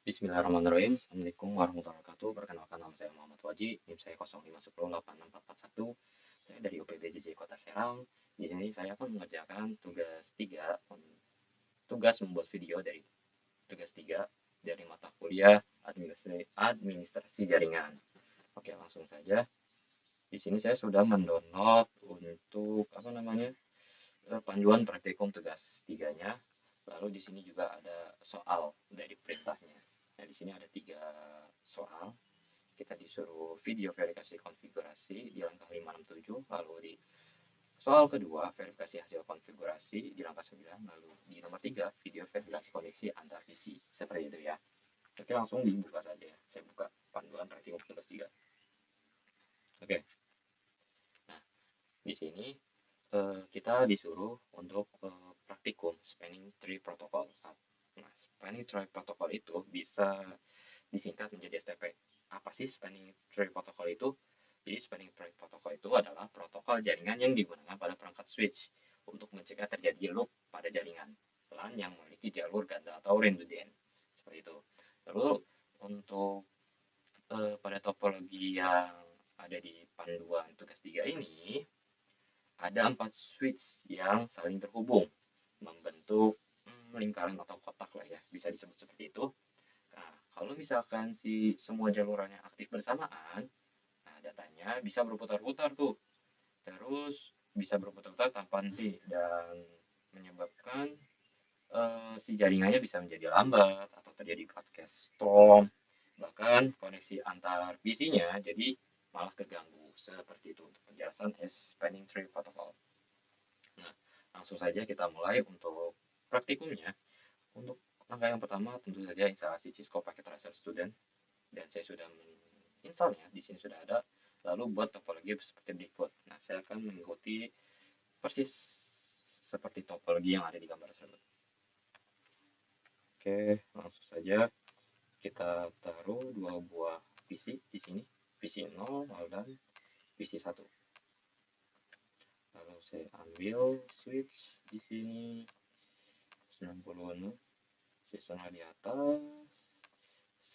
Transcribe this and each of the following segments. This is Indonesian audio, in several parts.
Bismillahirrahmanirrahim. Assalamualaikum warahmatullahi wabarakatuh. Perkenalkan nama saya Muhammad Waji, NIM saya 0510864441. Saya dari UPBJJ Kota Serang. Di sini saya akan mengerjakan tugas 3, tugas membuat video dari tugas 3 dari mata kuliah administrasi jaringan. Oke, langsung saja. Di sini saya sudah mendownload untuk panduan praktikum tugas 3-nya. Lalu di sini juga ada soal dari perintahnya. Nah, di sini ada 3 soal. Kita disuruh video verifikasi konfigurasi di langkah 567, lalu di soal kedua verifikasi hasil konfigurasi di langkah 9, lalu di nomor 3 video verifikasi koneksi antar PC. Seperti itu ya. Oke, langsung dibuka saja. Saya buka panduan praktikum tugas 3. Oke. Nah, di sini kita disuruh untuk praktikum Spanning Tree Protocol. Nah, Spanning Tree Protocol itu bisa disingkat menjadi STP. Apa sih Spanning Tree Protocol itu? Jadi Spanning Tree Protocol itu adalah protokol jaringan yang digunakan pada perangkat switch untuk mencegah terjadi loop pada jaringan LAN yang memiliki jalur ganda atau redundant. Seperti itu. Lalu untuk pada topologi yang ada di panduan tugas 3 ini, ada 4 switch yang saling terhubung membentuk lingkaran atau kotak lah ya, bisa disebut seperti itu. Nah, kalau misalkan si semua jalurannya aktif bersamaan, nah datanya bisa berputar-putar tuh. Terus bisa berputar-putar tanpa henti dan menyebabkan si jaringannya bisa menjadi lambat atau terjadi broadcast storm. Bahkan koneksi antar PC-nya jadi malah keganggu. Seperti itu untuk penjelasan Spanning Tree Protocol. Nah, langsung saja kita mulai untuk praktikumnya. Untuk langkah yang pertama tentu saja instalasi Cisco Packet Tracer Student, dan saya sudah menginstalnya. Di sini sudah ada. Lalu buat topologi seperti berikut. Nah, saya akan mengikuti persis seperti topologi yang ada di gambar tersebut. Oke, langsung saja kita taruh 2 buah PC di sini, PC 0 dan PC 1. Lalu saya ambil switch di sini 90 switch di atas,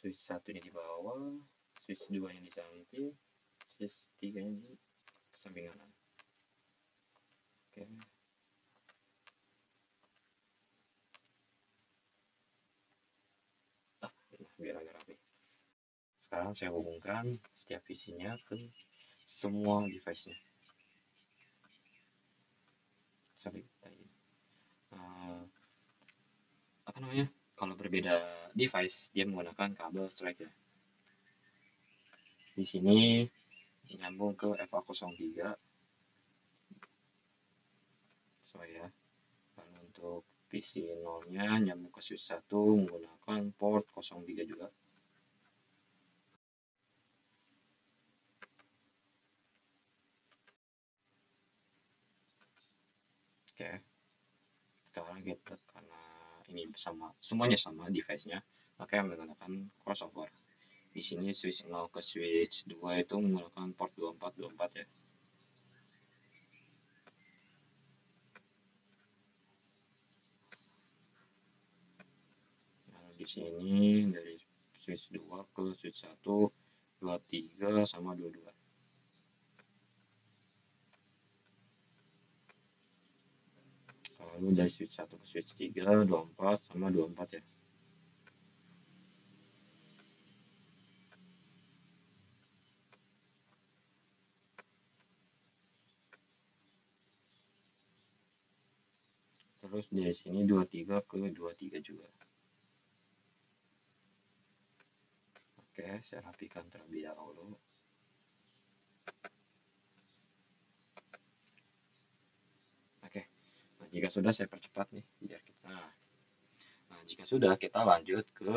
switch 1 di bawah, switch 2 di samping, switch 3 di samping kanan. Oke. Biar agak rapi. Sekarang saya hubungkan setiap visinya ke semua device-nya. Sorry, tadi. Kalau berbeda device, dia menggunakan kabel straight ya. Di sini nyambung ke FA03. Ya. Lalu untuk PC 0-nya nyambung ke switch 1 menggunakan port 03 juga. Oke. Sekarang kita karena ini sama, semuanya sama device-nya, maka menggunakan crossover. Di sini switch 0 ke switch 2 itu menggunakan port 2424 ya. Nah, di sini dari switch 2 ke switch 1 23 sama 22. Lalu dari switch 1 ke switch 3 24 sama 24 ya. Terus dari sini 23 ke 23 juga. Oke, saya rapikan terlebih dahulu. Oke, nah, jika sudah saya percepat nih biar kita. Nah, jika sudah kita lanjut ke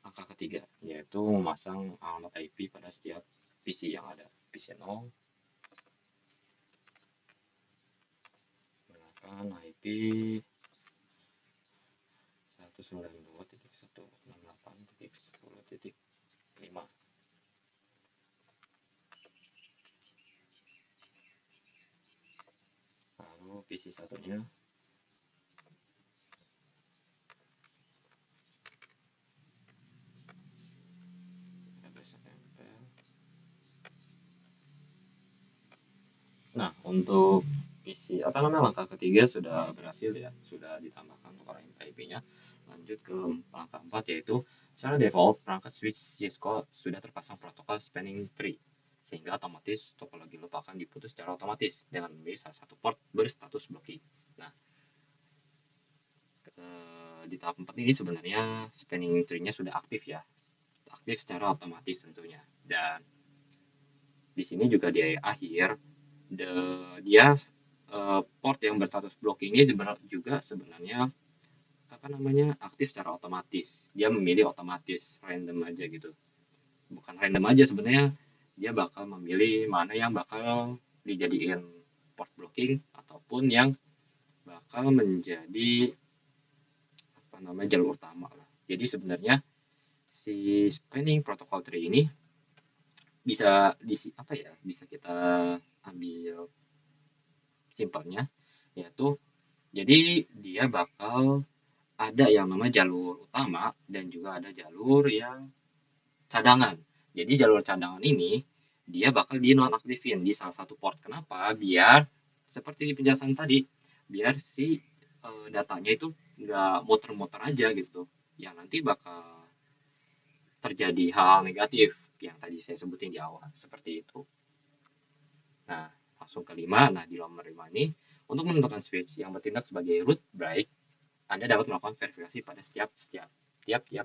angka ketiga, yaitu memasang alamat IP pada setiap PC yang ada. PC 0 menggunakan IP 192.168.10.5. Lalu PC satunya Nah, untuk misi apa namanya langkah ketiga sudah berhasil ya, sudah ditambahkan untuk orang IP-nya. Lanjut ke langkah 4 yaitu secara default perangkat switch Cisco sudah terpasang protokol spanning tree sehingga otomatis topologi loop akan diputus secara otomatis dengan memilih salah satu port berstatus blocking. Nah, di tahap 4 ini sebenarnya spanning tree-nya sudah aktif ya, aktif secara otomatis tentunya. Dan di sini juga di akhir dia port yang berstatus blocking ini juga sebenarnya apa namanya aktif secara otomatis. Dia memilih otomatis random aja gitu. Bukan random aja sebenarnya, dia bakal memilih mana yang bakal dijadiin port blocking ataupun yang bakal menjadi apa namanya jalur utama lah. Jadi sebenarnya si spanning protocol tree ini bisa apa ya, bisa kita ambil simpelnya yaitu jadi dia bakal ada yang namanya jalur utama dan juga ada jalur yang cadangan. Jadi jalur cadangan ini dia bakal dinonaktifin di salah satu port. Kenapa? Biar seperti di penjelasan tadi, biar si datanya itu nggak muter-muter aja gitu. Yang nanti bakal terjadi hal negatif yang tadi saya sebutin di awal. Seperti itu. Nah, langsung kelima. Nah, di nomor 5 ini, untuk menentukan switch yang bertindak sebagai root break, Anda dapat melakukan verifikasi pada tiap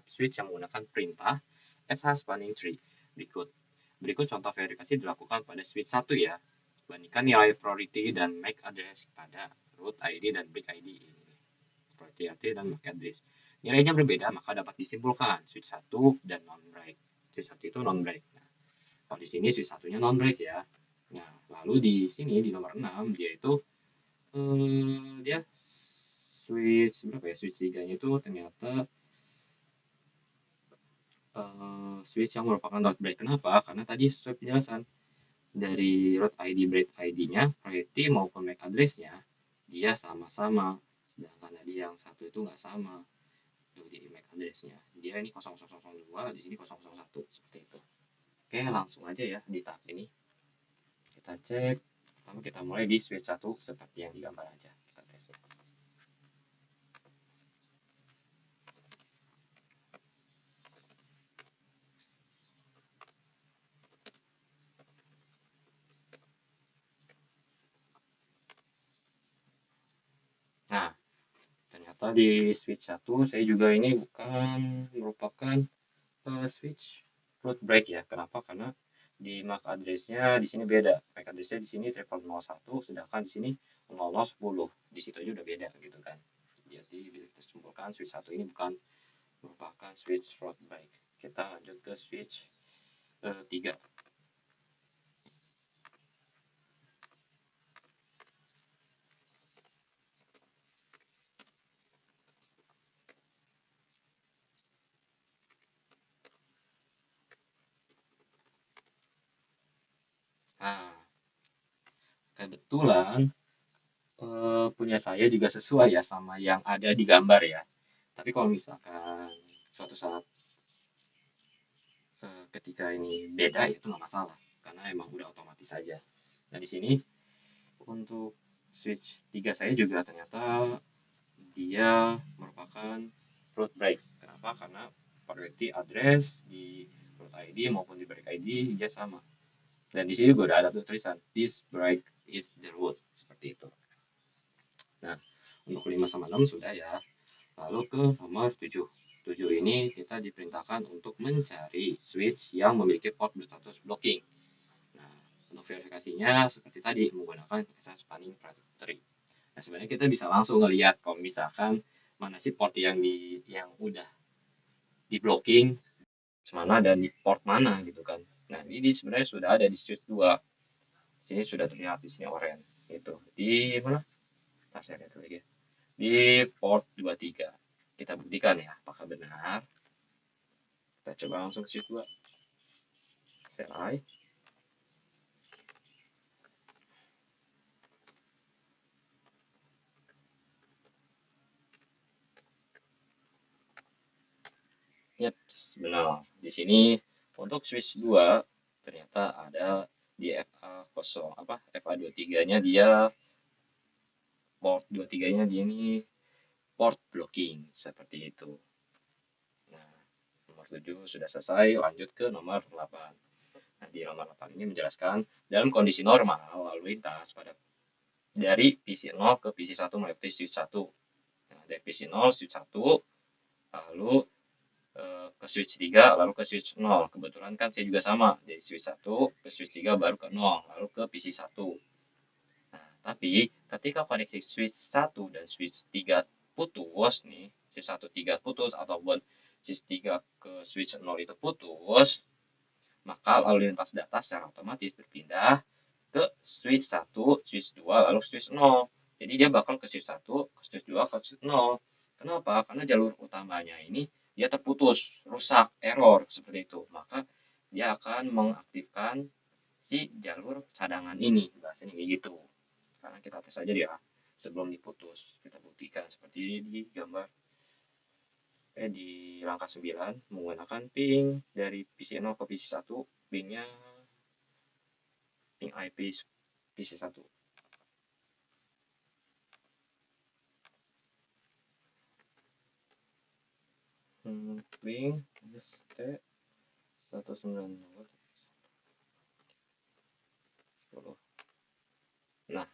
switch yang menggunakan perintah SH spanning tree berikut. Berikut contoh verifikasi dilakukan pada switch 1 ya. Bandingkan nilai priority dan MAC address pada root ID dan break ID ini. Priority ID dan MAC address. Nilainya berbeda, maka dapat disimpulkan switch 1 dan non-break. Switch 1 itu non-break. Nah, kalau di sini switch satunya non-break ya. Nah, lalu di sini di nomor 6 dia itu dia switch berapa ya? Switch 3-nya itu ternyata switch yang merupakan dot break. Kenapa? Karena tadi sesuai penjelasan dari root ID break ID-nya, priority maupun MAC address-nya dia sama-sama. Sedangkan tadi yang satu itu nggak sama di MAC address-nya. Dia ini 0002, di sini 001 seperti itu. Oke, langsung aja ya di tahap ini. Kita cek. Pertama kita mulai di switch 1 seperti yang digambar aja. Kita tes. Nah, ternyata di switch 1 saya juga ini bukan merupakan switch root break ya. Kenapa? Karena di MAC address-nya di sini beda. MAC address-nya di sini 0001, sedangkan di sini 0010. Di situ aja udah beda gitu kan. Jadi bisa kita simpulkan switch 1 ini bukan merupakan switch root break. Kita lanjut ke switch 3. Nah, kebetulan punya saya juga sesuai ya sama yang ada di gambar ya. Tapi kalau misalkan suatu saat ketika ini beda itu nggak masalah karena emang udah otomatis saja. Nah di sini untuk switch 3 saya juga ternyata dia merupakan root break. Kenapa? Karena priority address di root ID maupun di break ID dia sama. Dan di sini juga udah ada tulisan this break is the root seperti itu. Nah untuk 5 sama 6 sudah ya. Lalu ke nomor 7. 7 ini kita diperintahkan untuk mencari switch yang memiliki port berstatus blocking. Nah, untuk verifikasinya seperti tadi menggunakan access spanning tree. Nah, sebenarnya kita bisa langsung ngelihat kalau misalkan mana sih port yang udah di blocking mana dan di port mana gitu kan. Nah, ini sebenarnya sudah ada di switch 2. Sini sudah terlihat di sini oranye itu. Di mana? Saya lihat lagi. Di port 23. Kita buktikan ya apakah benar. Kita coba langsung ke switch 2. CLI. Yap, benar. Di sini untuk switch 2 ternyata ada di FA kosong apa FA23-nya dia port 23-nya dia ini port blocking seperti itu. Nah, nomor 7 sudah selesai, lanjut ke nomor 8. Nah, di nomor 8 ini menjelaskan dalam kondisi normal lalu lintas pada dari PC 0 ke PC1 melewati switch 1. Nah, dari PC 0 switch 1 lalu ke switch 3 lalu ke switch 0. Kebetulan kan saya juga sama dari switch 1 ke switch 3 baru ke 0 lalu ke PC1. Nah, tapi ketika koneksi switch 1 dan switch 3 putus nih, switch 1 3 putus ataupun switch 3 ke switch 0 itu putus, maka lalu lintas data secara otomatis berpindah ke switch 1, switch 2, lalu switch 0. Jadi dia bakal ke switch 1, ke switch 2, ke switch 0. Kenapa? Karena jalur utamanya ini dia terputus, rusak, error, seperti itu. Maka dia akan mengaktifkan si jalur cadangan ini. Bahasanya kayak gitu. Sekarang kita tes aja ya. Sebelum diputus, kita buktikan seperti di gambar di langkah 9 menggunakan ping dari PC0 ke PC1, pingnya ping IP PC1. Ping ST 192.10. Nah,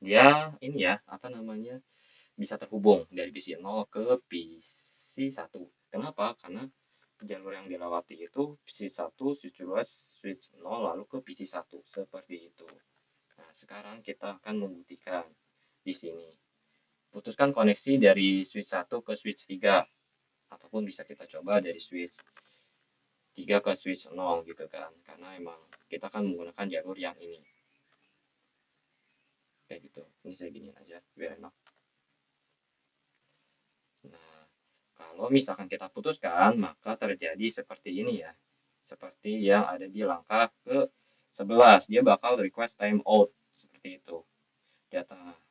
dia ini ya, apa namanya, bisa terhubung dari PC0 ke PC1. Kenapa? Karena jalur yang dilewati itu PC1, switch 2, switch 0, lalu ke PC1. Seperti itu. Nah, sekarang kita akan membuktikan di sini. Putuskan koneksi dari switch 1 ke switch 3. Ataupun bisa kita coba dari switch 3 ke switch 0 gitu kan. Karena emang kita kan menggunakan jalur yang ini. Kayak gitu. Ini saya gini aja biar enak. Nah, kalau misalkan kita putuskan, maka terjadi seperti ini ya. Seperti yang ada di langkah ke-11. Dia bakal request timeout. Seperti itu. Data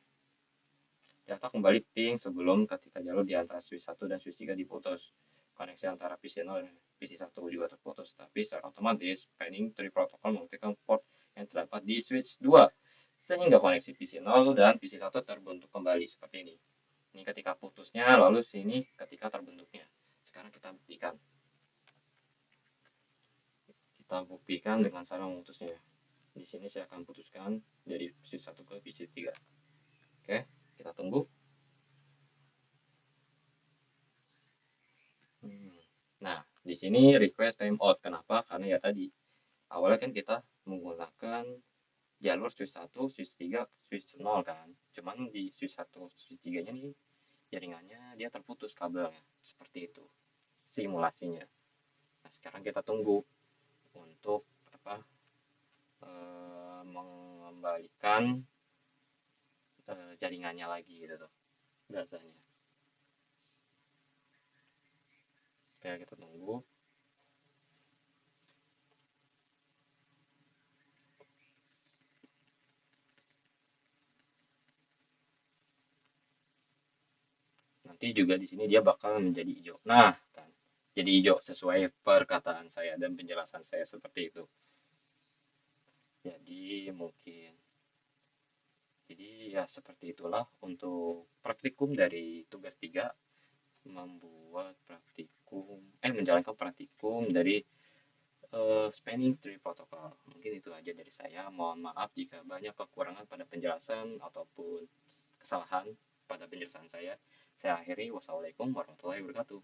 data kembali ping sebelum ketika jalur di antara switch 1 dan switch 3 diputus. Koneksi antara PC0 dan PC1 juga terputus. Tapi secara otomatis, panning tree protocol mengaktifkan port yang terdapat di switch 2. Sehingga koneksi PC0 dan PC1 terbentuk kembali seperti ini. Ini ketika putusnya, lalu sini ketika terbentuknya. Sekarang kita buktikan. Kita buktikan dengan cara memutusnya. Di sini saya akan putuskan dari switch 1 ke switch 3. Oke, kita tunggu. Nah, di sini request timeout. Kenapa? Karena ya tadi, awalnya kan kita menggunakan jalur switch 1, switch 3, switch 0 kan. Cuman di switch 1, switch 3-nya nih, jaringannya dia terputus kabelnya. Seperti itu simulasinya. Nah, sekarang kita tunggu untuk apa mengembalikan jaringannya lagi gitu tuh biasanya. Oke, kita tunggu. Nanti juga di sini dia bakal menjadi hijau. Nah, kan jadi hijau sesuai perkataan saya dan penjelasan saya seperti itu. Jadi mungkin jadi ya seperti itulah untuk praktikum dari tugas 3 membuat praktikum menjalankan praktikum dari spanning tree protocol. Mungkin itu aja dari saya. Mohon maaf jika banyak kekurangan pada penjelasan ataupun kesalahan pada penjelasan saya. Saya akhiri. Wassalamualaikum warahmatullahi wabarakatuh.